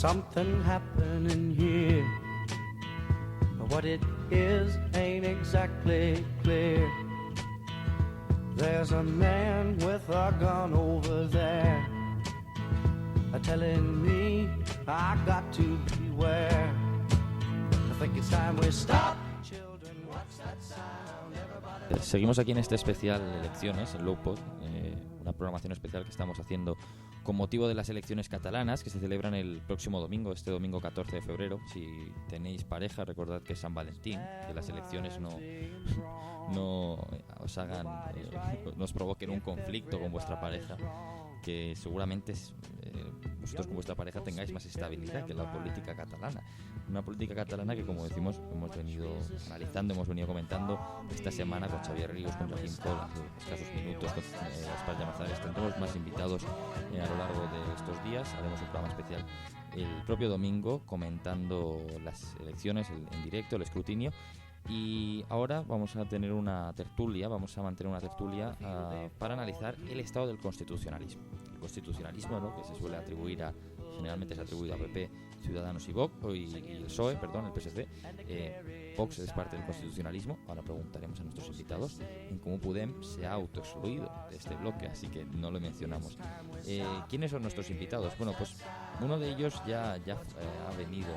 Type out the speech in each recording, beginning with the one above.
something happening here. But what it is ain't exactly clear. There's a man with a gun over there, telling me I got to beware. I think it's time we stop. Children, what's that sound? Everybody... Seguimos aquí en este especial elecciones, en Lowpod, una programación especial que estamos haciendo con motivo de las elecciones catalanas que se celebran el próximo domingo, este domingo 14 de febrero. Si tenéis pareja, recordad que es San Valentín, que las elecciones no os hagan, nos provoquen un conflicto con vuestra pareja, que seguramente vosotros con vuestra pareja tengáis más estabilidad que la política catalana. Una política catalana que, como decimos, hemos venido analizando, hemos venido comentando esta semana con Xavier Ríos, con Joaquín Coll, hace escasos minutos, con Gaspar Llamazares. Tendremos más invitados a lo largo de estos días. Haremos un programa especial el propio domingo comentando las elecciones en directo, el escrutinio. Y ahora vamos a tener una tertulia, vamos a mantener una tertulia para analizar el estado del constitucionalismo. El constitucionalismo, ¿no?, que se suele atribuir generalmente se ha atribuido a PP, Ciudadanos y Vox, y el PSOE, perdón, el PSC. Vox es parte del constitucionalismo. Ahora preguntaremos a nuestros invitados en cómo Podem se ha autoexcluido de este bloque, así que no lo mencionamos. ¿Quiénes son nuestros invitados? Bueno, pues uno de ellos ya ha venido...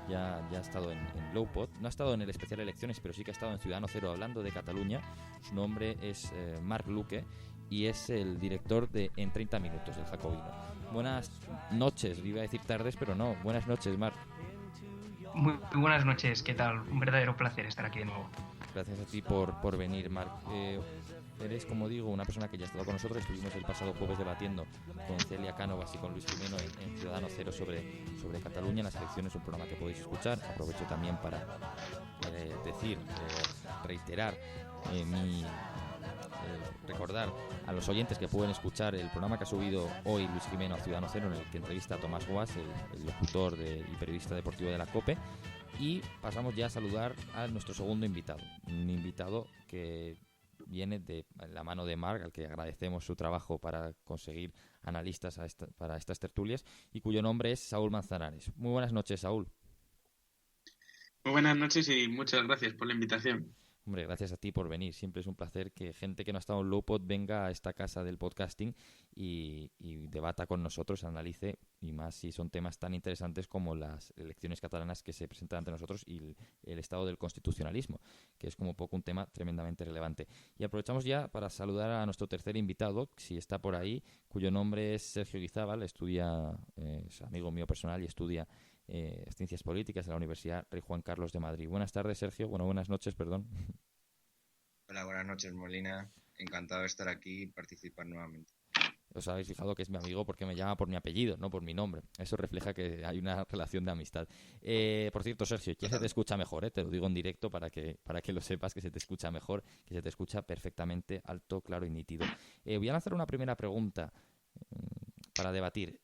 Ya ha estado en Lowpod, no ha estado en el especial elecciones, pero sí que ha estado en Ciudadano Cero hablando de Cataluña. Su nombre es Marc Luque y es el director de En 30 Minutos, del Jacobino. Buenas noches, iba a decir tardes, pero no. Buenas noches, Marc. Muy buenas noches, ¿qué tal? Un verdadero placer estar aquí de nuevo. Gracias a ti por venir, Marc. Eres, como digo, una persona que ya ha estado con nosotros. Estuvimos el pasado jueves debatiendo con Celia Cánovas y con Luis Jimeno en Ciudadano Cero sobre Cataluña en las elecciones, un programa que podéis escuchar. Aprovecho también para reiterar recordar a los oyentes que pueden escuchar el programa que ha subido hoy Luis Jimeno a Ciudadano Cero, en el que entrevista a Tomás Guas, el locutor y periodista deportivo de la COPE. Y pasamos ya a saludar a nuestro segundo invitado, un invitado que viene de la mano de Marc, al que agradecemos su trabajo para conseguir analistas para estas tertulias, y cuyo nombre es Saúl Manzanares. Muy buenas noches, Saúl. Muy buenas noches y muchas gracias por la invitación. Hombre, gracias a ti por venir. Siempre es un placer que gente que no ha estado en Lowpod venga a esta casa del podcasting y debata con nosotros, analice, y más si son temas tan interesantes como las elecciones catalanas que se presentan ante nosotros y el estado del constitucionalismo, que es como poco un tema tremendamente relevante. Y aprovechamos ya para saludar a nuestro tercer invitado, si está por ahí, cuyo nombre es Sergio Guizábal, es amigo mío personal y estudia Ciencias Políticas en la Universidad Rey Juan Carlos de Madrid. Buenas tardes, Sergio. Buenas noches, perdón. Hola, buenas noches, Molina. Encantado de estar aquí y participar nuevamente. Os habéis fijado que es mi amigo porque me llama por mi apellido, no por mi nombre. Eso refleja que hay una relación de amistad. Por cierto, Sergio, ya se te escucha mejor, te lo digo en directo para que lo sepas, que se te escucha mejor, que se te escucha perfectamente alto, claro y nítido. Voy a lanzar una primera pregunta para debatir.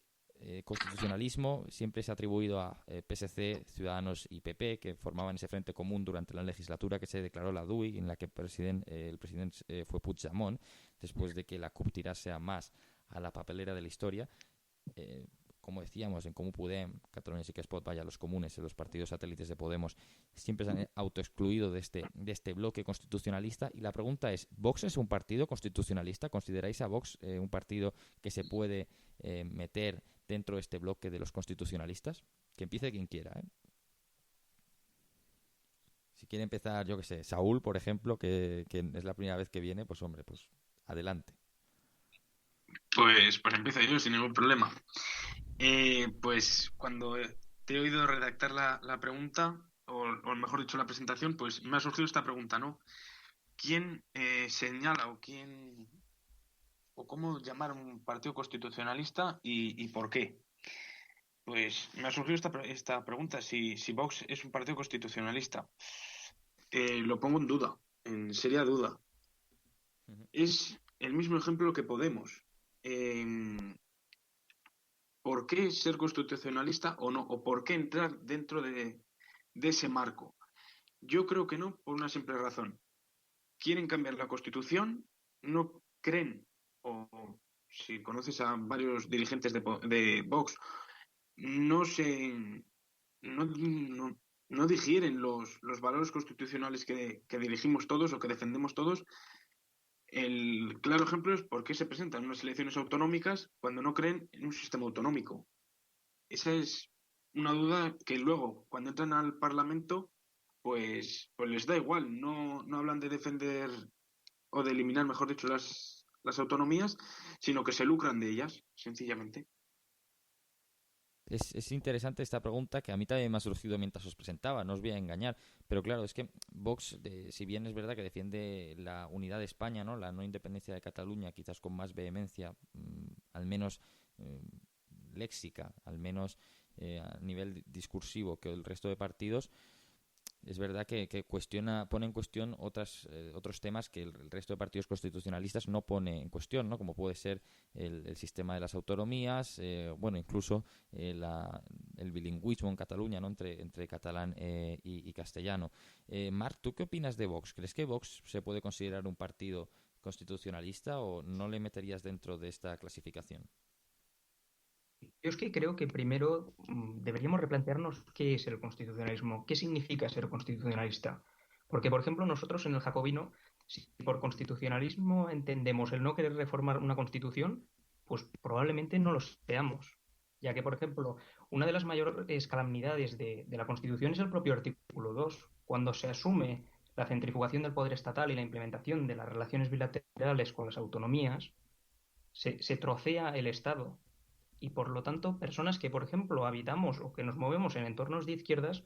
Constitucionalismo siempre se ha atribuido a PSC, Ciudadanos y PP, que formaban ese frente común durante la legislatura que se declaró la DUI, en la que el presidente fue Puigdemont, después de que la CUP tirase a más a la papelera de la historia. Como decíamos, en Comú Podem, Catalunya Sí que es Pot, los comunes, los partidos satélites de Podemos, siempre se han autoexcluido de este bloque constitucionalista. Y la pregunta es, ¿Vox es un partido constitucionalista? ¿Consideráis a Vox un partido que se puede meter dentro de este bloque de los constitucionalistas? Que empiece quien quiera, Si quiere empezar, yo que sé, Saúl, por ejemplo, que es la primera vez que viene, pues hombre, pues adelante. Pues empiezo yo sin ningún problema. Pues cuando te he oído redactar la pregunta, o mejor dicho la presentación, pues me ha surgido esta pregunta, ¿no? ¿Quién señala o cómo llamar a un partido constitucionalista y por qué? Pues me ha surgido esta pregunta, si Vox es un partido constitucionalista. Lo pongo en duda, en seria duda. Uh-huh. Es el mismo ejemplo que Podemos. ¿Por qué ser constitucionalista o no? ¿O por qué entrar dentro de ese marco? Yo creo que no, por una simple razón. Quieren cambiar la Constitución, no creen, o si conoces a varios dirigentes de Vox, no se no digieren los valores constitucionales que dirigimos todos o que defendemos todos. El claro ejemplo es por qué se presentan unas elecciones autonómicas cuando no creen en un sistema autonómico. Esa es una duda que luego, cuando entran al Parlamento, pues les da igual. No hablan de defender o de eliminar, mejor dicho, las autonomías, sino que se lucran de ellas, sencillamente. Es interesante esta pregunta que a mí también me ha surgido mientras os presentaba, no os voy a engañar, pero claro, es que Vox, si bien es verdad que defiende la unidad de España, ¿no? La no independencia de Cataluña, quizás con más vehemencia, al menos léxica, al menos a nivel discursivo que el resto de partidos, es verdad que pone en cuestión otros temas que el resto de partidos constitucionalistas no pone en cuestión, ¿no? Como puede ser el sistema de las autonomías, bueno, incluso el bilingüismo en Cataluña, ¿no? Entre catalán y castellano. Marc, ¿tú qué opinas de Vox? ¿Crees que Vox se puede considerar un partido constitucionalista o no le meterías dentro de esta clasificación? Yo es que creo que primero deberíamos replantearnos qué es el constitucionalismo, qué significa ser constitucionalista. Porque, por ejemplo, nosotros en el Jacobino, si por constitucionalismo entendemos el no querer reformar una constitución, pues probablemente no lo seamos. Ya que, por ejemplo, una de las mayores calamidades de la Constitución es el propio artículo 2. Cuando se asume la centrifugación del poder estatal y la implementación de las relaciones bilaterales con las autonomías, se trocea el Estado y por lo tanto personas que, por ejemplo, habitamos o que nos movemos en entornos de izquierdas,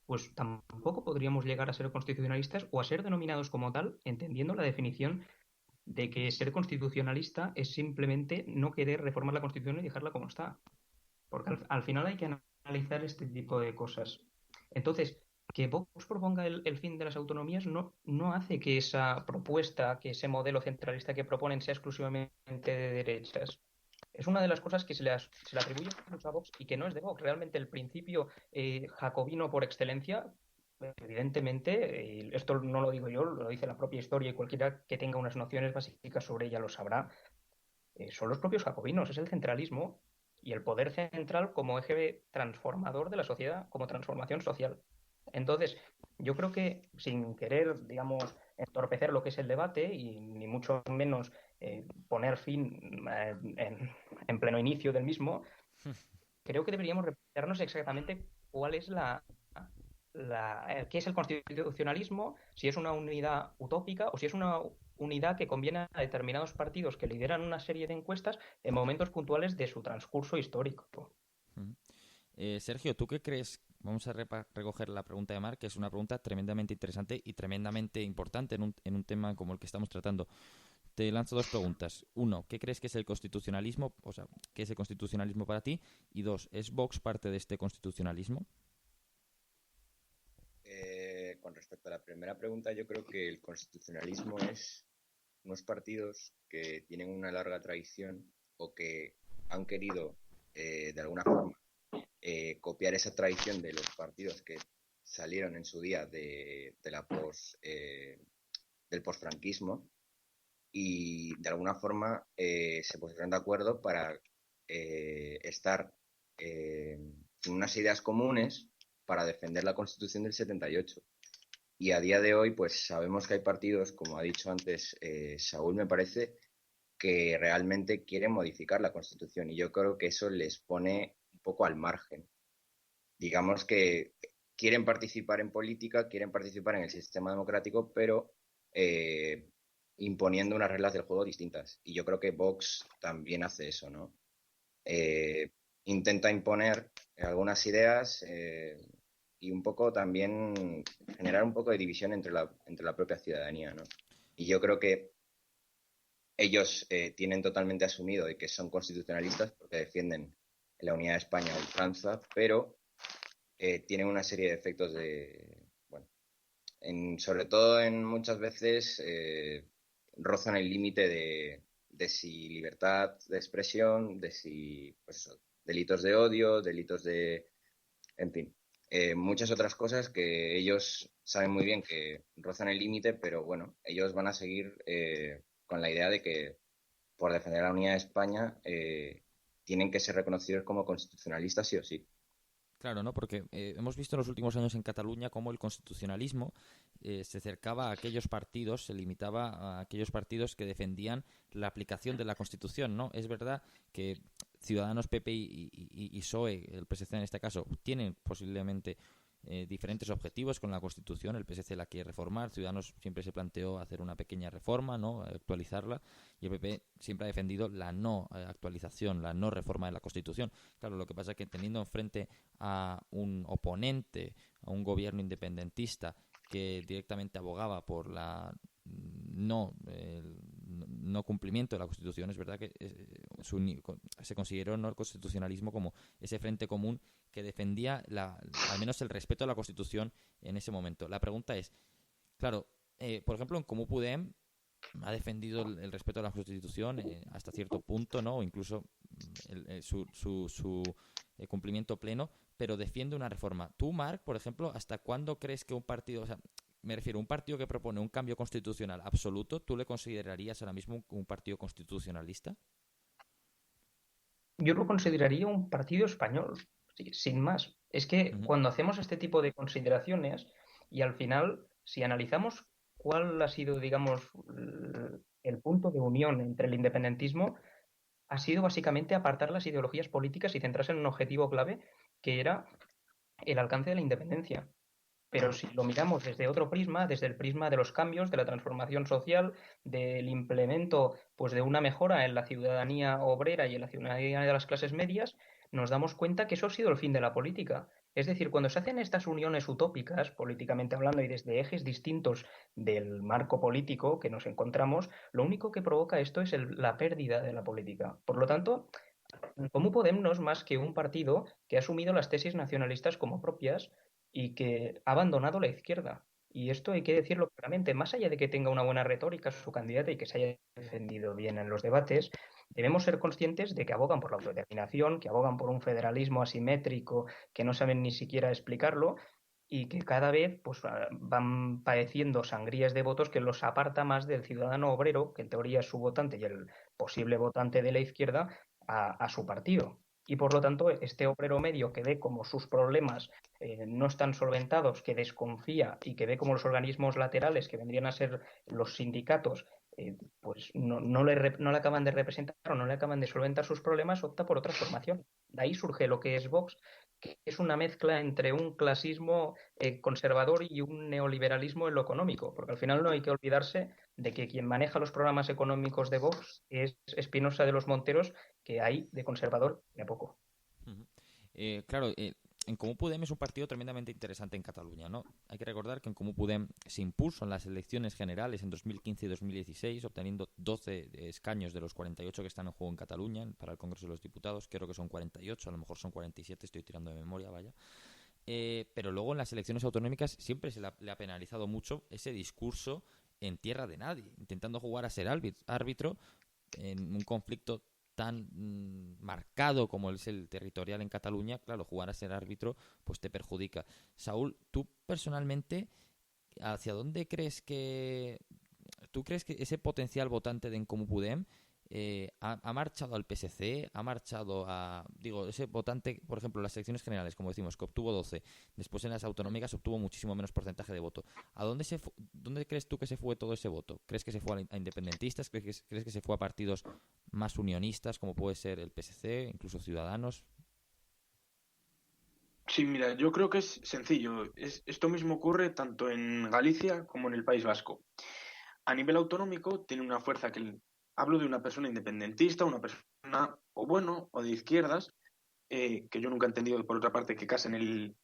pues tampoco podríamos llegar a ser constitucionalistas o a ser denominados como tal, entendiendo la definición de que ser constitucionalista es simplemente no querer reformar la Constitución y dejarla como está. Porque al final hay que analizar este tipo de cosas. Entonces, que Vox proponga el fin de las autonomías no hace que esa propuesta, que ese modelo centralista que proponen sea exclusivamente de derechas. Es una de las cosas que se le atribuye mucho a Vox y que no es de Vox. Realmente el principio jacobino por excelencia, evidentemente, esto no lo digo yo, lo dice la propia historia y cualquiera que tenga unas nociones básicas sobre ella lo sabrá, son los propios jacobinos, es el centralismo y el poder central como eje transformador de la sociedad, como transformación social. Entonces, yo creo que sin querer, digamos, entorpecer lo que es el debate y ni mucho menos poner fin en pleno inicio del mismo, creo que deberíamos replantearnos exactamente cuál es qué es el constitucionalismo, si es una unidad utópica o si es una unidad que conviene a determinados partidos que lideran una serie de encuestas en momentos puntuales de su transcurso histórico. Sergio, ¿tú qué crees? Vamos a recoger la pregunta de Marc, que es una pregunta tremendamente interesante y tremendamente importante en un tema como el que estamos tratando. Te lanzo dos preguntas. Uno, ¿qué crees que es el constitucionalismo? O sea, ¿qué es el constitucionalismo para ti? Y dos, ¿es Vox parte de este constitucionalismo? Con respecto a la primera pregunta, yo creo que el constitucionalismo es unos partidos que tienen una larga tradición o que han querido, de alguna forma, copiar esa tradición de los partidos que salieron en su día del posfranquismo y de alguna forma se pusieron de acuerdo para estar en unas ideas comunes para defender la Constitución del 78. Y a día de hoy, pues sabemos que hay partidos, como ha dicho antes Saúl, me parece, que realmente quieren modificar la Constitución. Y yo creo que eso les pone un poco al margen. Digamos que quieren participar en política, quieren participar en el sistema democrático, pero imponiendo unas reglas del juego distintas. Y yo creo que Vox también hace eso, ¿no? Intenta imponer algunas ideas y un poco también generar un poco de división entre la propia ciudadanía, ¿no? Y yo creo que ellos tienen totalmente asumido de que son constitucionalistas porque defienden la unidad de España a ultranza, pero tienen una serie de efectos bueno, sobre todo en muchas veces rozan el límite de si libertad de expresión, de si pues, delitos de odio, delitos en fin, muchas otras cosas que ellos saben muy bien que rozan el límite, pero bueno, ellos van a seguir con la idea de que por defender la unidad de España tienen que ser reconocidos como constitucionalistas sí o sí. Claro, ¿no? Porque hemos visto en los últimos años en Cataluña cómo el constitucionalismo se acercaba a aquellos partidos, se limitaba a aquellos partidos que defendían la aplicación de la Constitución, ¿no? Es verdad que Ciudadanos, PP y PSOE, el PSC en este caso, tienen posiblemente diferentes objetivos con la Constitución. El PSC la quiere reformar, Ciudadanos siempre se planteó hacer una pequeña reforma, ¿no? Actualizarla, y el PP siempre ha defendido la no actualización, la no reforma de la Constitución. Claro, lo que pasa es que teniendo enfrente a un oponente, a un gobierno independentista que directamente abogaba por la no cumplimiento de la Constitución, es verdad que se consideró, ¿no?, el constitucionalismo como ese frente común que defendía al menos el respeto a la Constitución en ese momento. La pregunta es, claro, por ejemplo, en Comú Podem ha defendido el respeto a la Constitución hasta cierto punto, ¿no? O incluso su cumplimiento pleno, pero defiende una reforma. Tú, Marc, por ejemplo, ¿hasta cuándo crees que un partido, o sea, me refiero, un partido que propone un cambio constitucional absoluto, ¿tú le considerarías ahora mismo un partido constitucionalista? Yo lo consideraría un partido español, sí, sin más. Es que Ujú. cuando hacemos este tipo de consideraciones y al final, si analizamos cuál ha sido, digamos, el punto de unión entre el independentismo, ha sido básicamente apartar las ideologías políticas y centrarse en un objetivo clave que era el alcance de la independencia. Pero si lo miramos desde otro prisma, desde el prisma de los cambios, de la transformación social, del implemento, pues, de una mejora en la ciudadanía obrera y en la ciudadanía de las clases medias, nos damos cuenta que eso ha sido el fin de la política. Es decir, cuando se hacen estas uniones utópicas, políticamente hablando, y desde ejes distintos del marco político que nos encontramos, lo único que provoca esto es la pérdida de la política. Por lo tanto, ¿cómo Podem no es más que un partido que ha asumido las tesis nacionalistas como propias y que ha abandonado la izquierda? Y esto hay que decirlo claramente, más allá de que tenga una buena retórica su candidata y que se haya defendido bien en los debates, debemos ser conscientes de que abogan por la autodeterminación, que abogan por un federalismo asimétrico, que no saben ni siquiera explicarlo y que cada vez, pues, van padeciendo sangrías de votos que los aparta más del ciudadano obrero, que en teoría es su votante y el posible votante de la izquierda, a su partido. Y por lo tanto, este obrero medio que ve como sus problemas no están solventados, que desconfía y que ve como los organismos laterales, que vendrían a ser los sindicatos, pues no le acaban de representar o no le acaban de solventar sus problemas, opta por otra formación. De ahí surge lo que es Vox, que es una mezcla entre un clasismo conservador y un neoliberalismo en lo económico, porque al final no hay que olvidarse de que quien maneja los programas económicos de Vox es Espinosa de los Monteros, que hay de conservador de poco. Ujú. Claro, en Comú Podem es un partido tremendamente interesante en Cataluña, ¿no? Hay que recordar que en Comú Podem se impuso en las elecciones generales en 2015 y 2016, obteniendo 12 escaños de los 48 que están en juego en Cataluña para el Congreso de los Diputados. Creo que son 48, a lo mejor son 47, estoy tirando de memoria, vaya. Pero luego en las elecciones autonómicas siempre le ha penalizado mucho ese discurso en tierra de nadie, intentando jugar a ser árbitro en un conflicto tan marcado como es el territorial en Cataluña. Claro, jugar a ser árbitro pues te perjudica. Saúl, tú personalmente, ¿hacia dónde crees que... ¿Tú crees que ese potencial votante de En Comú Podem ha marchado al PSC, ha marchado a... Digo, ese votante, por ejemplo, en las elecciones generales, como decimos, que obtuvo 12, después en las autonómicas obtuvo muchísimo menos porcentaje de voto? ¿A dónde crees tú que se fue todo ese voto? ¿Crees que se fue a independentistas? ¿Crees que se fue a partidos más unionistas, como puede ser el PSC, incluso Ciudadanos? Sí, mira, yo creo que es sencillo. Esto mismo ocurre tanto en Galicia como en el País Vasco. A nivel autonómico tiene una fuerza hablo de una persona independentista, una persona o bueno o de izquierdas, que yo nunca he entendido, por otra parte, que casen el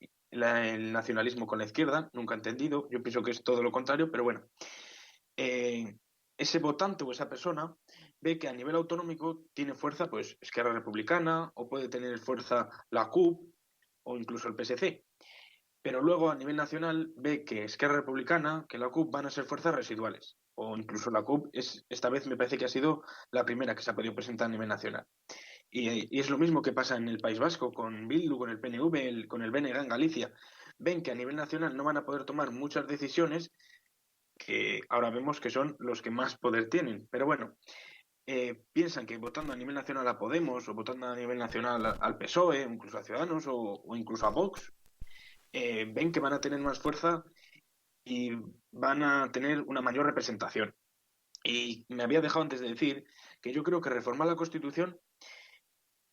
nacionalismo con la izquierda, nunca he entendido. Yo pienso que es todo lo contrario, pero bueno. Ese votante o esa persona ve que a nivel autonómico tiene fuerza, pues, Esquerra Republicana, o puede tener fuerza la CUP o incluso el PSC. Pero luego a nivel nacional ve que Esquerra Republicana, que la CUP van a ser fuerzas residuales. O incluso la CUP esta vez me parece que ha sido la primera que se ha podido presentar a nivel nacional. Y es lo mismo que pasa en el País Vasco, con Bildu, con el PNV, con el BNG en Galicia. Ven que a nivel nacional no van a poder tomar muchas decisiones que ahora vemos que son los que más poder tienen. Pero bueno, piensan que votando a nivel nacional a Podemos o votando a nivel nacional al PSOE, incluso a Ciudadanos o incluso a Vox, ven que van a tener más fuerza y van a tener una mayor representación. Y me había dejado antes de decir que yo creo que reformar la Constitución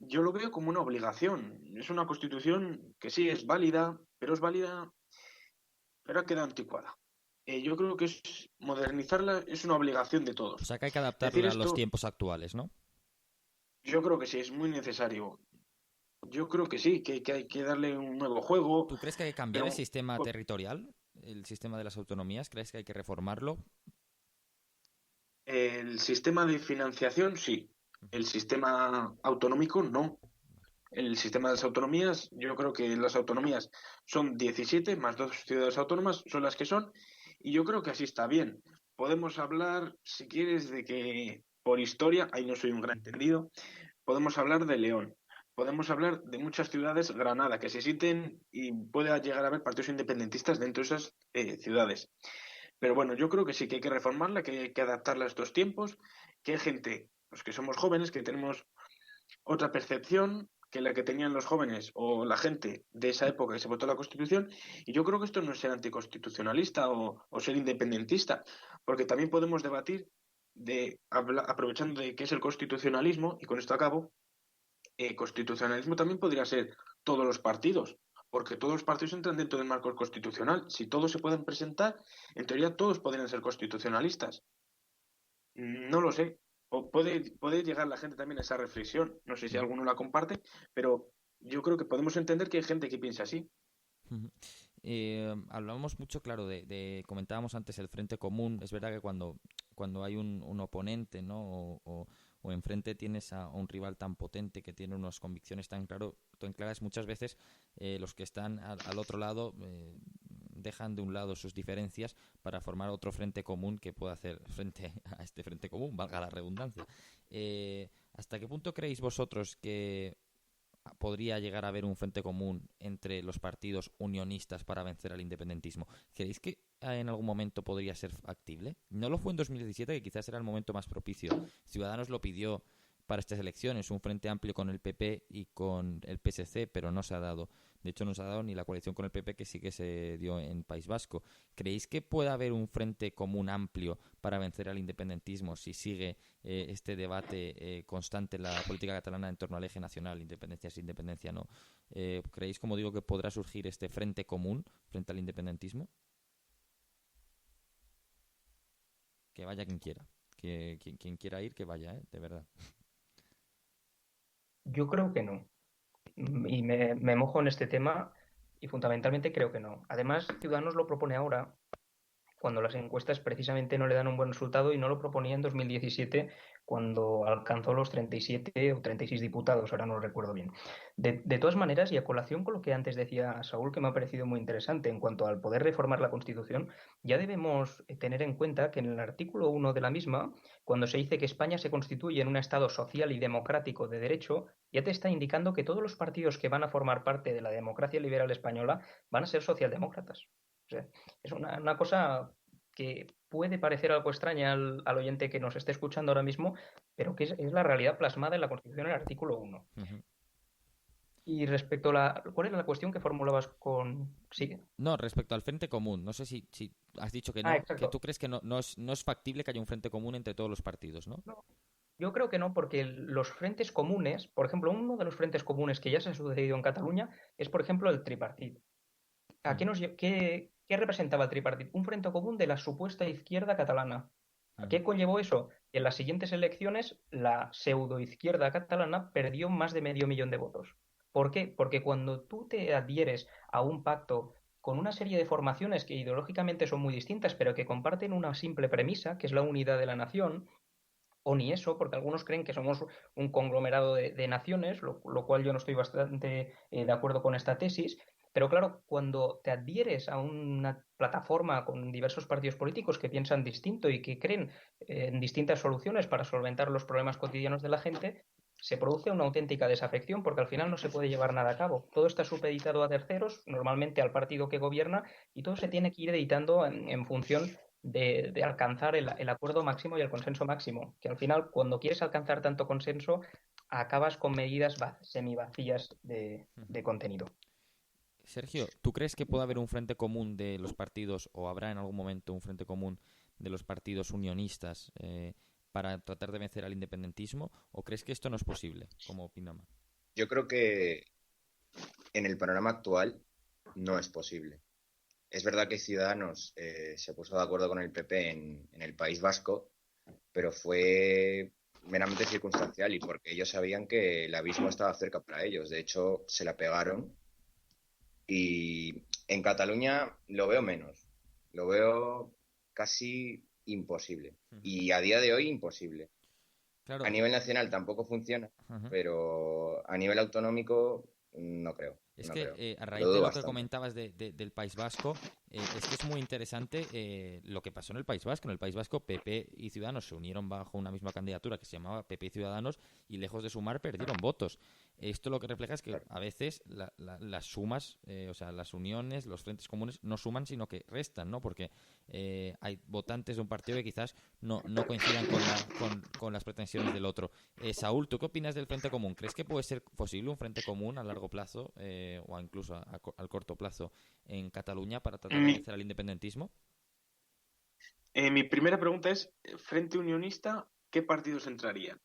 yo lo veo como una obligación. Es una Constitución que sí es válida, pero ha quedado anticuada. Yo creo que modernizarla es una obligación de O todos. sea que hay que Decir adaptarla a los esto, tiempos actuales, ¿no? yo creo que sí, es muy necesario. Yo creo que sí, que hay que darle un nuevo juego, ¿Tú crees que hay que cambiar el pero sistema territorial, el sistema de las autonomías? ¿Crees que hay que reformarlo? el sistema de financiación sí, el sistema autonómico no. El sistema de las autonomías, yo creo que las autonomías son 17 más dos ciudades autónomas, son las que son, y yo creo que así está bien. Podemos hablar, si quieres, de que por historia, ahí no soy un gran entendido, podemos hablar de León, podemos hablar de muchas ciudades, Granada, que se sienten y puede llegar a haber partidos independentistas dentro de esas ciudades. Pero bueno, yo creo que sí que hay que reformarla, que hay que adaptarla a estos tiempos, que hay gente, los que somos jóvenes, que tenemos otra percepción que la que tenían los jóvenes o la gente de esa época que se votó la Constitución. Y yo creo que esto no es ser anticonstitucionalista o ser independentista, porque también podemos debatir aprovechando de qué es el constitucionalismo, y con esto acabo, constitucionalismo también podría ser todos los partidos, porque todos los partidos entran dentro del marco constitucional. Si todos se pueden presentar, en teoría todos podrían ser constitucionalistas. No lo sé. O puede llegar la gente también a esa reflexión. No sé si Mm. alguno la comparte, pero yo creo que podemos entender que hay gente que piensa así. Ujú. Hablábamos mucho, claro, comentábamos antes el Frente Común. Es verdad que cuando hay un oponente, ¿no? O enfrente tienes a un rival tan potente que tiene unas convicciones tan claras, muchas veces los que están al otro lado dejan de un lado sus diferencias para formar otro frente común que pueda hacer frente a este frente común, valga la redundancia. ¿Hasta qué punto creéis vosotros que podría llegar a haber un frente común entre los partidos unionistas para vencer al independentismo? ¿Creéis que en algún momento podría ser factible? No lo fue en 2017, que quizás era el momento más propicio. Ciudadanos lo pidió para estas elecciones, un frente amplio con el PP y con el PSC, pero no se ha dado. De hecho, no se ha dado ni la coalición con el PP, que sí que se dio en País Vasco. ¿Creéis que puede haber un frente común amplio para vencer al independentismo si sigue este debate constante en la política catalana en torno al eje nacional, independencia sí, independencia no? ¿Creéis, como digo, que podrá surgir este frente común frente al independentismo? Que vaya quien quiera. Quien quiera ir, que vaya, de verdad. Yo creo que no. Y me mojo en este tema y fundamentalmente creo que no. Además, Ciudadanos lo propone ahora cuando las encuestas precisamente no le dan un buen resultado, y no lo proponía en 2017 cuando alcanzó los 37 o 36 diputados, ahora no lo recuerdo bien. De todas maneras, y a colación con lo que antes decía Saúl, que me ha parecido muy interesante en cuanto al poder reformar la Constitución, ya debemos tener en cuenta que en el artículo 1 de la misma, cuando se dice que España se constituye en un Estado social y democrático de derecho, ya te está indicando que todos los partidos que van a formar parte de la democracia liberal española van a ser socialdemócratas. O sea, es una cosa que puede parecer algo extraña al oyente que nos esté escuchando ahora mismo, pero que es la realidad plasmada en la Constitución en el artículo 1. Ujú. Y respecto a ¿cuál era la cuestión que formulabas con... Sí. No, respecto al frente común, no sé si has dicho que Ah, no, que exacto. tú crees que no es factible que haya un frente común entre todos los partidos, ¿no? No, yo creo que no, porque los frentes comunes, por ejemplo, uno de los frentes comunes que ya se ha sucedido en Cataluña es, por ejemplo, el tripartit. ¿A Ujú, qué representaba el tripartit? Un frente común de la supuesta izquierda catalana. ¿A ujú. qué conllevó eso? En las siguientes elecciones, la pseudoizquierda catalana perdió más de medio millón de votos. ¿Por qué? Porque cuando tú te adhieres a un pacto con una serie de formaciones que ideológicamente son muy distintas, pero que comparten una simple premisa, que es la unidad de la nación, o ni eso, porque algunos creen que somos un conglomerado de naciones, lo cual yo no estoy bastante de acuerdo con esta tesis. Pero claro, cuando te adhieres a una plataforma con diversos partidos políticos que piensan distinto y que creen en distintas soluciones para solventar los problemas cotidianos de la gente, se produce una auténtica desafección, porque al final no se puede llevar nada a cabo. Todo está supeditado a terceros, normalmente al partido que gobierna, y todo se tiene que ir editando en función de alcanzar el acuerdo máximo y el consenso máximo, que al final cuando quieres alcanzar tanto consenso acabas con medidas semivacías de contenido. Sergio, ¿tú crees que puede haber un frente común de los partidos, o habrá en algún momento un frente común de los partidos unionistas para tratar de vencer al independentismo? ¿O crees que esto no es posible, como Pinama? Yo creo que en el panorama actual no es posible. Es verdad que Ciudadanos se puso de acuerdo con el PP en el País Vasco, pero fue meramente circunstancial y porque ellos sabían que el abismo estaba cerca para ellos. De hecho, se la pegaron. Y en Cataluña lo veo menos. Lo veo casi imposible. Y a día de hoy imposible. Claro. A nivel nacional tampoco funciona, pero a nivel autonómico no creo. Es no que creo. a raíz Lo de dudo lo que bastante. comentabas del País Vasco, es que es muy interesante lo que pasó en el País Vasco. En el País Vasco, PP y Ciudadanos se unieron bajo una misma candidatura que se llamaba PP y Ciudadanos y lejos de sumar perdieron votos. Esto lo que refleja es que a veces las sumas, o sea, las uniones, los frentes comunes no suman sino que restan, ¿no? Porque hay votantes de un partido que quizás no coincidan con las pretensiones del otro. Saúl, ¿tú qué opinas del frente común? ¿Crees que puede ser posible un frente común a largo plazo o incluso al corto plazo en Cataluña para tratar de vencer al independentismo? Mi primera pregunta es, Frente Unionista, ¿qué partidos entrarían?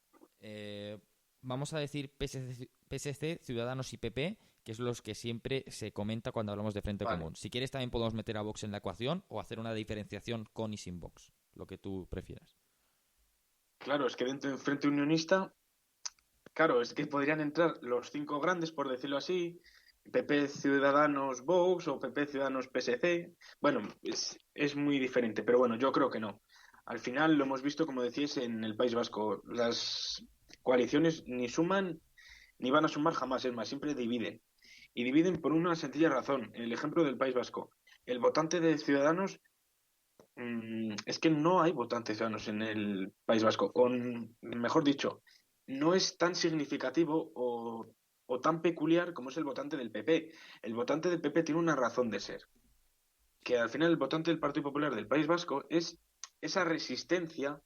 Vamos a decir PSC, Ciudadanos y PP, que es los que siempre se comenta cuando hablamos de frente común. Si quieres también podemos meter a Vox en la ecuación o hacer una diferenciación con y sin Vox, lo que tú prefieras. Claro, es que dentro del Frente Unionista, claro, es que podrían entrar los 5 grandes, por decirlo así, PP Ciudadanos Vox o PP Ciudadanos PSC. Bueno, es muy diferente, pero bueno, yo creo que no. Al final lo hemos visto, como decís, en el País Vasco. Las coaliciones ni suman ni van a sumar jamás, es más, siempre dividen. Y dividen por una sencilla razón. El ejemplo del País Vasco. El votante de Ciudadanos, es que no hay votantes ciudadanos en el País Vasco. O, mejor dicho, no es tan significativo o tan peculiar como es el votante del PP. El votante del PP tiene una razón de ser. Que al final el votante del Partido Popular del País Vasco es esa resistencia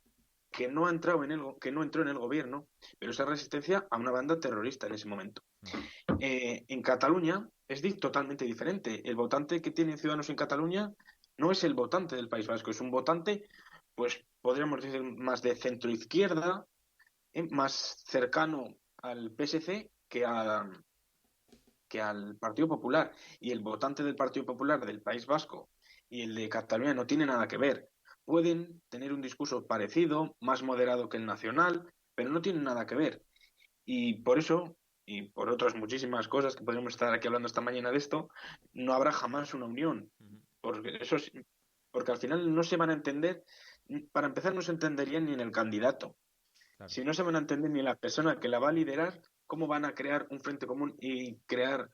que no ha entrado que no entró en el gobierno, pero esa resistencia a una banda terrorista en ese momento. En Cataluña es totalmente diferente. El votante que tienen Ciudadanos en Cataluña no es el votante del País Vasco, es un votante, pues podríamos decir, más de centro-izquierda, más cercano al PSC que al Partido Popular. Y el votante del Partido Popular del País Vasco y el de Cataluña no tiene nada que ver. Pueden tener un discurso parecido, más moderado que el nacional, pero no tienen nada que ver. Y por eso, y por otras muchísimas cosas que podríamos estar aquí hablando esta mañana de esto, no habrá jamás una unión. Porque al final no se van a entender, para empezar no se entenderían ni en el candidato. Claro. Si no se van a entender ni en la persona que la va a liderar, ¿cómo van a crear un frente común y crear?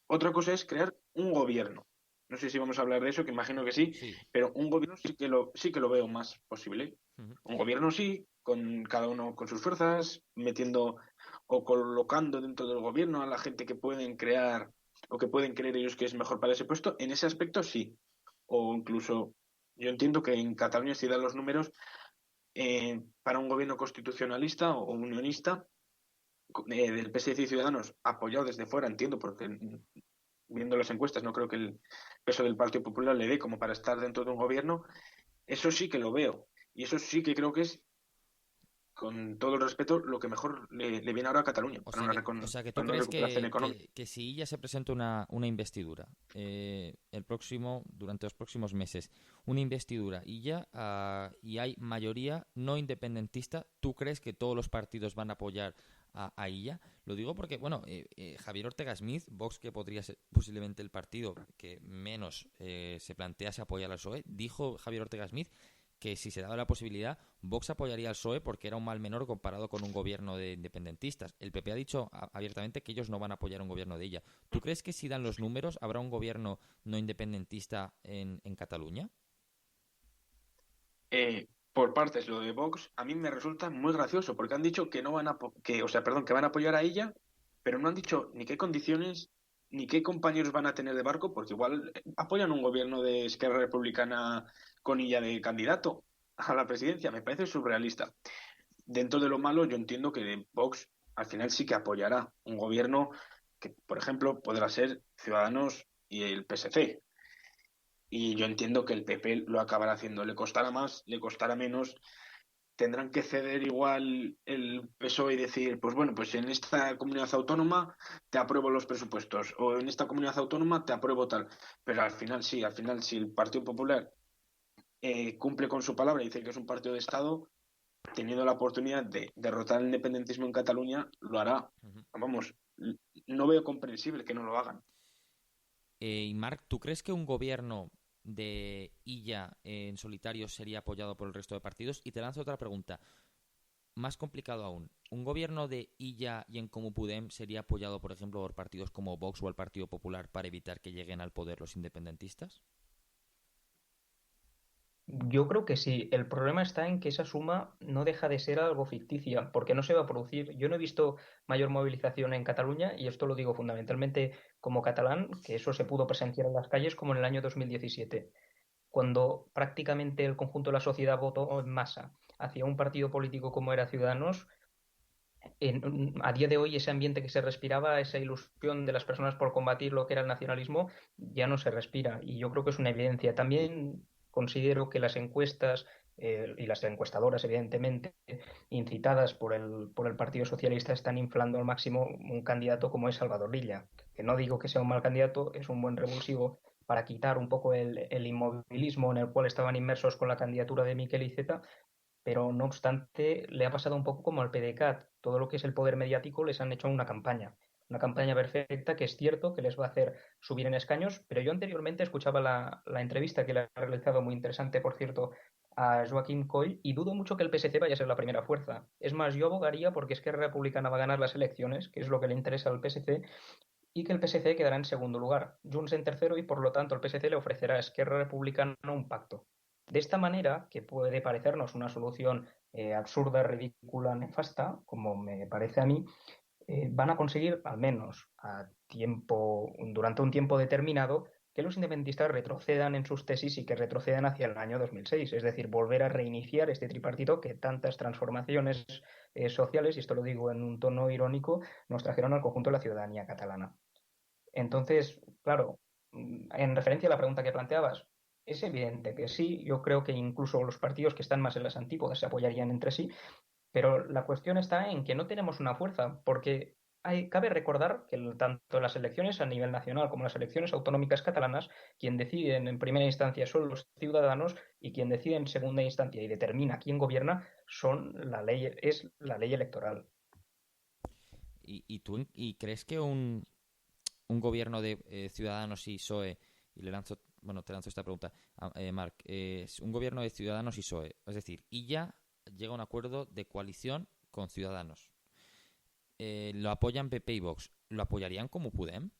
Otra cosa es crear un gobierno. No sé si vamos a hablar de eso, que imagino que sí. Pero un gobierno sí que lo veo más posible. Un gobierno sí, con cada uno con sus fuerzas, metiendo o colocando dentro del gobierno a la gente que pueden crear o que pueden creer ellos que es mejor para ese puesto. En ese aspecto sí. O incluso, yo entiendo que en Cataluña, si dan los números, para un gobierno constitucionalista o unionista, del PSC y Ciudadanos, apoyado desde fuera, entiendo, porque viendo las encuestas no creo que el peso del Partido Popular le dé como para estar dentro de un gobierno. Eso sí que lo veo. Y eso sí que creo que es, con todo el respeto, lo que mejor le viene ahora a Cataluña. O sea que tú crees que si ya se presenta una investidura durante los próximos meses, una investidura y hay mayoría no independentista, ¿tú crees que todos los partidos van a apoyar a ella? Lo digo porque, bueno, Javier Ortega Smith, Vox, que podría ser posiblemente el partido que menos se plantease apoyar al PSOE, dijo Javier Ortega Smith que si se daba la posibilidad, Vox apoyaría al PSOE porque era un mal menor comparado con un gobierno de independentistas. El PP ha dicho abiertamente que ellos no van a apoyar un gobierno de ella. ¿Tú crees que si dan los números habrá un gobierno no independentista en Cataluña? Por partes, lo de Vox a mí me resulta muy gracioso porque han dicho que van a apoyar a ella, pero no han dicho ni qué condiciones ni qué compañeros van a tener de barco, porque igual apoyan un gobierno de Esquerra Republicana con ella de candidato a la presidencia. Me parece surrealista. Dentro de lo malo, yo entiendo que Vox al final sí que apoyará un gobierno que, por ejemplo, podrá ser Ciudadanos y el PSC. Y yo entiendo que el PP lo acabará haciendo. Le costará más, le costará menos. Tendrán que ceder igual el PSOE y decir, pues bueno, pues en esta comunidad autónoma te apruebo los presupuestos o en esta comunidad autónoma te apruebo tal. Pero al final sí el Partido Popular cumple con su palabra y dice que es un partido de Estado, teniendo la oportunidad de derrotar el independentismo en Cataluña, lo hará. Ujú. Vamos, no veo comprensible que no lo hagan. Y Marc, ¿tú crees que un gobierno de Illa en solitario sería apoyado por el resto de partidos? Y te lanzo otra pregunta, más complicado aún. ¿Un gobierno de Illa y en Comú Podem sería apoyado, por ejemplo, por partidos como Vox o el Partido Popular para evitar que lleguen al poder los independentistas? Yo creo que sí. El problema está en que esa suma no deja de ser algo ficticia, porque no se va a producir. Yo no he visto mayor movilización en Cataluña, y esto lo digo fundamentalmente como catalán, que eso se pudo presenciar en las calles como en el año 2017, cuando prácticamente el conjunto de la sociedad votó en masa hacia un partido político como era Ciudadanos. A día de hoy ese ambiente que se respiraba, esa ilusión de las personas por combatir lo que era el nacionalismo, ya no se respira y yo creo que es una evidencia. También considero que las encuestas y las encuestadoras, evidentemente, incitadas por el Partido Socialista, están inflando al máximo un candidato como es Salvador Illa, que no digo que sea un mal candidato, es un buen revulsivo para quitar un poco el inmovilismo en el cual estaban inmersos con la candidatura de Miquel Iceta, pero no obstante le ha pasado un poco como al PDeCAT. Todo lo que es el poder mediático les han hecho una campaña perfecta que es cierto que les va a hacer subir en escaños, pero yo anteriormente escuchaba la entrevista que le ha realizado, muy interesante, por cierto, a Joaquín Coll, y dudo mucho que el PSC vaya a ser la primera fuerza. Es más, yo abogaría porque Esquerra Republicana va a ganar las elecciones, que es lo que le interesa al PSC, y que el PSC quedará en segundo lugar, Junts en tercero, y por lo tanto el PSC le ofrecerá a Esquerra Republicana un pacto. De esta manera, que puede parecernos una solución absurda, ridícula, nefasta, como me parece a mí, van a conseguir, al menos durante un tiempo determinado, que los independentistas retrocedan en sus tesis y que retrocedan hacia el año 2006, es decir, volver a reiniciar este tripartito que tantas transformaciones sociales, y esto lo digo en un tono irónico, nos trajeron al conjunto de la ciudadanía catalana. Entonces, claro, en referencia a la pregunta que planteabas, es evidente que sí. Yo creo que incluso los partidos que están más en las antípodas se apoyarían entre sí, pero la cuestión está en que no tenemos una fuerza, porque cabe recordar que tanto las elecciones a nivel nacional como las elecciones autonómicas catalanas, quien deciden en primera instancia son los ciudadanos y quien decide en segunda instancia y determina quién gobierna es la ley electoral. ¿Y crees que un gobierno de Ciudadanos y PSOE, y te lanzo esta pregunta, Marc, es un gobierno de Ciudadanos y PSOE, es decir, Illa llega a un acuerdo de coalición con Ciudadanos, lo apoyan PP y Vox, ¿lo apoyarían como Podem?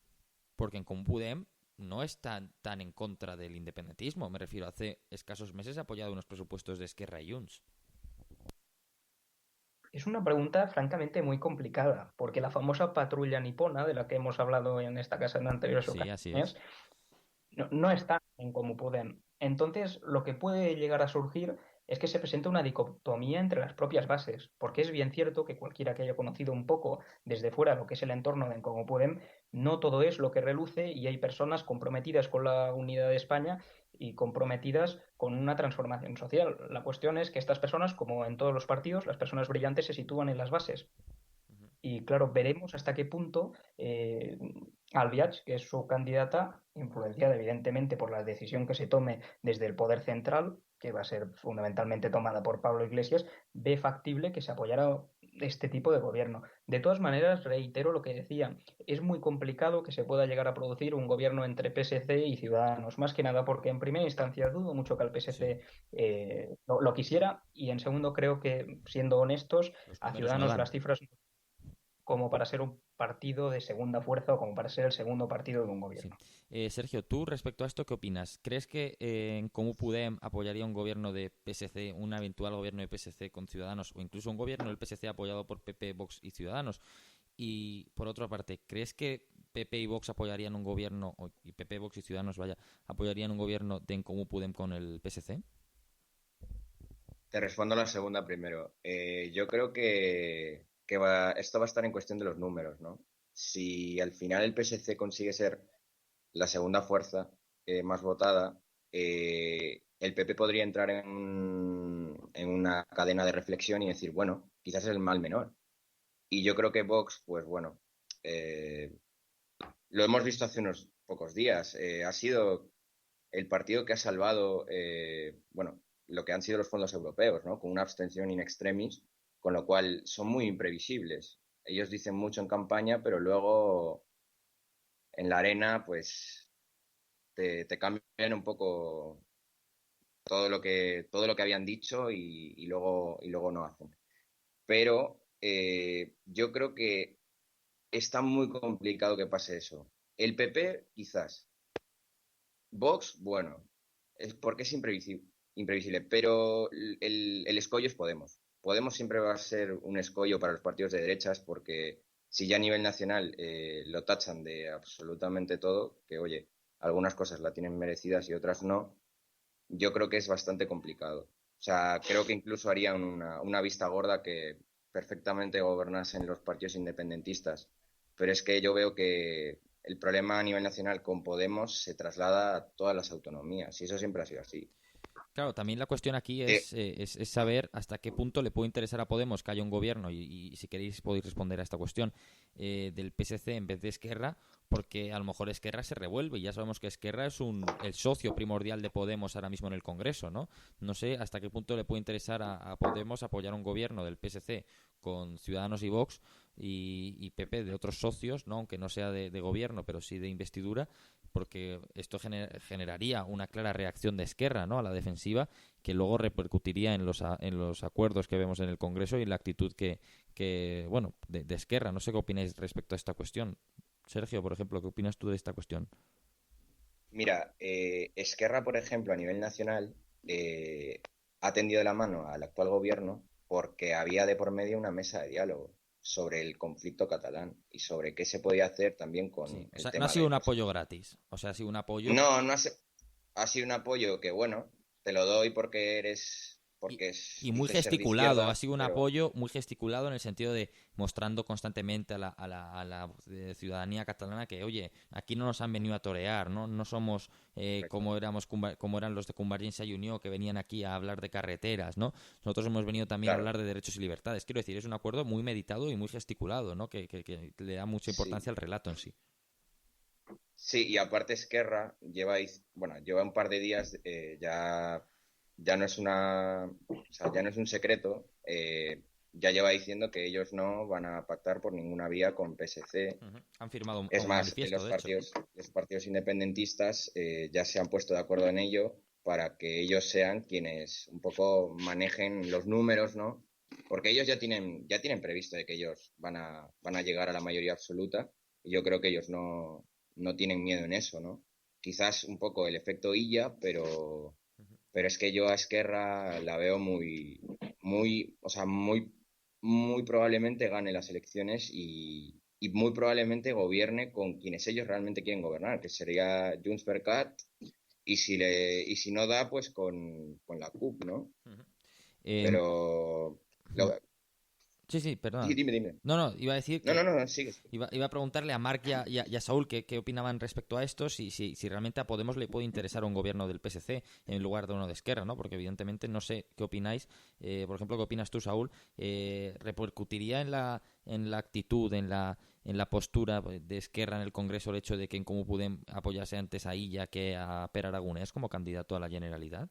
Porque en Comú Podem no están tan en contra del independentismo, me refiero, hace escasos meses ha apoyado unos presupuestos de Esquerra y Junts. Es una pregunta francamente muy complicada, porque la famosa patrulla nipona, de la que hemos hablado en esta casa en anteriores Sí, así es. ocasiones, no está en cómo pueden. Entonces, lo que puede llegar a surgir es que se presenta una dicotomía entre las propias bases, porque es bien cierto que cualquiera que haya conocido un poco desde fuera lo que es el entorno de cómo pueden, no todo es lo que reluce y hay personas comprometidas con la unidad de España y comprometidas con una transformación social. La cuestión es que estas personas, como en todos los partidos, las personas brillantes se sitúan en las bases. Ujú. Y claro, veremos hasta qué punto Albiach, que es su candidata, influenciada evidentemente por la decisión que se tome desde el poder central, que va a ser fundamentalmente tomada por Pablo Iglesias, ve factible que se apoyara este tipo de gobierno. De todas maneras, reitero lo que decía, es muy complicado que se pueda llegar a producir un gobierno entre PSC y Ciudadanos, más que nada porque en primera instancia dudo mucho que el Sí, PSC lo quisiera, y en segundo creo que, siendo honestos, los a números no Ciudadanos dan. las cifras como para ser un partido de segunda fuerza o como para ser el segundo partido de un Sí. gobierno. Sergio, tú respecto a esto, ¿qué opinas? ¿Crees que en Comú Podem apoyaría un gobierno de PSC, un eventual gobierno de PSC con Ciudadanos, o incluso un gobierno del PSC apoyado por PP, Vox y Ciudadanos? Y por otra parte, ¿crees que PP y Vox apoyarían un gobierno, y PP, Vox y Ciudadanos, apoyarían un gobierno de En Comú Podem con el PSC? Te respondo la segunda primero. Yo creo que esto va a estar en cuestión de los números, ¿no? Si al final el PSC consigue ser la segunda fuerza más votada, el PP podría entrar en una cadena de reflexión y decir, bueno, quizás es el mal menor. Y yo creo que Vox, pues bueno, lo hemos visto hace unos pocos días, ha sido el partido que ha salvado, bueno, lo que han sido los fondos europeos, ¿no? Con una abstención in extremis, con lo cual son muy imprevisibles. Ellos dicen mucho en campaña, pero luego en la arena, pues te cambian un poco todo lo que habían dicho y luego no hacen. Pero yo creo que está muy complicado que pase eso. El PP, quizás. Vox, bueno, es porque es imprevisible, pero el escollo es Podemos. Podemos siempre va a ser un escollo para los partidos de derechas porque si ya a nivel nacional lo tachan de absolutamente todo, que oye, algunas cosas la tienen merecidas y otras no, yo creo que es bastante complicado. O sea, creo que incluso harían una vista gorda que perfectamente gobernasen los partidos independentistas. Pero es que yo veo que el problema a nivel nacional con Podemos se traslada a todas las autonomías y eso siempre ha sido así. Claro, también la cuestión aquí es saber hasta qué punto le puede interesar a Podemos que haya un gobierno, y si queréis podéis responder a esta cuestión, del PSC en vez de Esquerra, porque a lo mejor Esquerra se revuelve y ya sabemos que Esquerra es el socio primordial de Podemos ahora mismo en el Congreso, ¿no? No sé hasta qué punto le puede interesar a Podemos apoyar un gobierno del PSC con Ciudadanos y Vox y PP de otros socios, ¿no? Aunque no sea de gobierno, pero sí de investidura, porque esto generaría una clara reacción de Esquerra, ¿no?, a la defensiva, que luego repercutiría en los acuerdos que vemos en el Congreso y en la actitud bueno, de Esquerra. No sé qué opináis respecto a esta cuestión. Sergio, por ejemplo, ¿qué opinas tú de esta cuestión? Mira, Esquerra, por ejemplo, a nivel nacional, ha tendido la mano al actual gobierno porque había de por medio una mesa de diálogo sobre el conflicto catalán y sobre qué se podía hacer también con Sí. O el sea, no tema ha sido de un los... apoyo gratis. O sea, ha sido un apoyo. No, ha sido un apoyo que, bueno, te lo doy Y, porque y muy dices ser de gesticulado, ha izquierdas, sido un pero apoyo muy gesticulado en el sentido de mostrando constantemente a la ciudadanía catalana que, oye, aquí no nos han venido a torear, no somos correcto. como eran los de Convergencia y Unió, que venían aquí a hablar de carreteras, ¿no? Nosotros hemos venido también a Claro, hablar de derechos y libertades. Quiero decir, es un acuerdo muy meditado y muy gesticulado, ¿no? Que le da mucha sí. importancia al relato en sí. Sí, y aparte Esquerra lleva un par de días, ya no es o sea, ya no es un secreto, ya lleva diciendo que ellos no van a pactar por ninguna vía con PSC. Ujú. Han firmado Es un más, manifiesto, de hecho. los partidos independentistas ya se han puesto de acuerdo en ello para que ellos sean quienes un poco manejen los números, ¿no? Porque ellos ya tienen previsto de que ellos van a llegar a la mayoría absoluta y yo creo que ellos no tienen miedo en eso, ¿no? Quizás un poco el efecto Illa, pero es que yo a Esquerra la veo o sea, muy probablemente gane las elecciones y muy probablemente gobierne con quienes ellos realmente quieren gobernar, que sería Junts per Cat, y si no da, pues con la CUP, ¿no? Ujú. Em, Pero... ujú. lo- Sí, sí, sí, perdona. dime. No, iba a decir No, que no, no, no, sigue. iba a preguntarle a Marc y a Saúl qué opinaban respecto a esto, si realmente a Podemos le puede interesar un gobierno del PSC en lugar de uno de Esquerra, ¿no? Porque evidentemente no sé qué opináis. Por ejemplo, ¿qué opinas tú, Saúl? ¿Repercutiría en la actitud, en la postura de Esquerra en el Congreso el hecho de que en Comú Podem apoyase antes a Illa que a Per Aragonés como candidato a la Generalidad?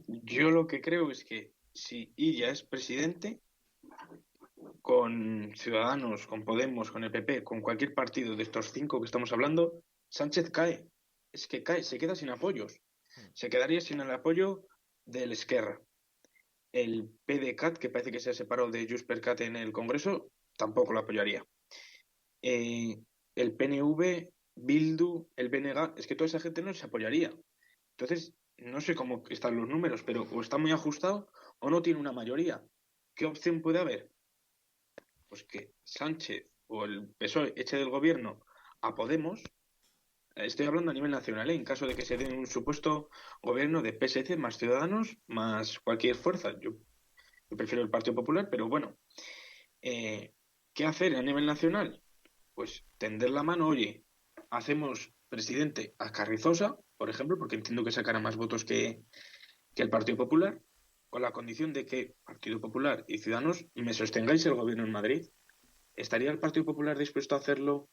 Yo lo que creo es que si Illa es presidente, con Ciudadanos, con Podemos, con el PP, con cualquier partido de estos cinco que estamos hablando, Sánchez cae. Es que cae, se queda sin apoyos. Se quedaría sin el apoyo del Esquerra. El PDeCAT, que parece que se ha separado de Junts per Cat en el Congreso, tampoco lo apoyaría. El PNV, Bildu, el BNG, es que toda esa gente no se apoyaría. Entonces, no sé cómo están los números, pero o está muy ajustado o no tiene una mayoría. ¿Qué opción puede haber? Pues que Sánchez o el PSOE eche del gobierno a Podemos, estoy hablando a nivel nacional, en caso de que se dé un supuesto gobierno de PSC más Ciudadanos más cualquier fuerza. Yo prefiero el Partido Popular, pero bueno, ¿qué hacer a nivel nacional? Pues tender la mano, oye, hacemos presidente a Carrizosa, por ejemplo, porque entiendo que sacará más votos que el Partido Popular, con la condición de que Partido Popular y Ciudadanos me sostengáis el gobierno en Madrid. ¿Estaría el Partido Popular dispuesto a hacerlo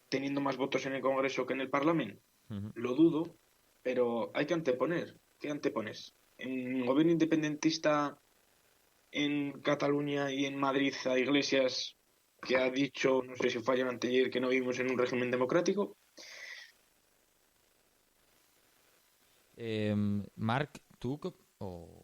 teniendo más votos en el Congreso que en el Parlamento? Ujú. Lo dudo, pero hay que anteponer. ¿Qué antepones? ¿En gobierno independentista en Cataluña y en Madrid a Iglesias que ha dicho, no sé si fue ayer o anteayer, que no vivimos en un régimen democrático? Marc, ¿tú o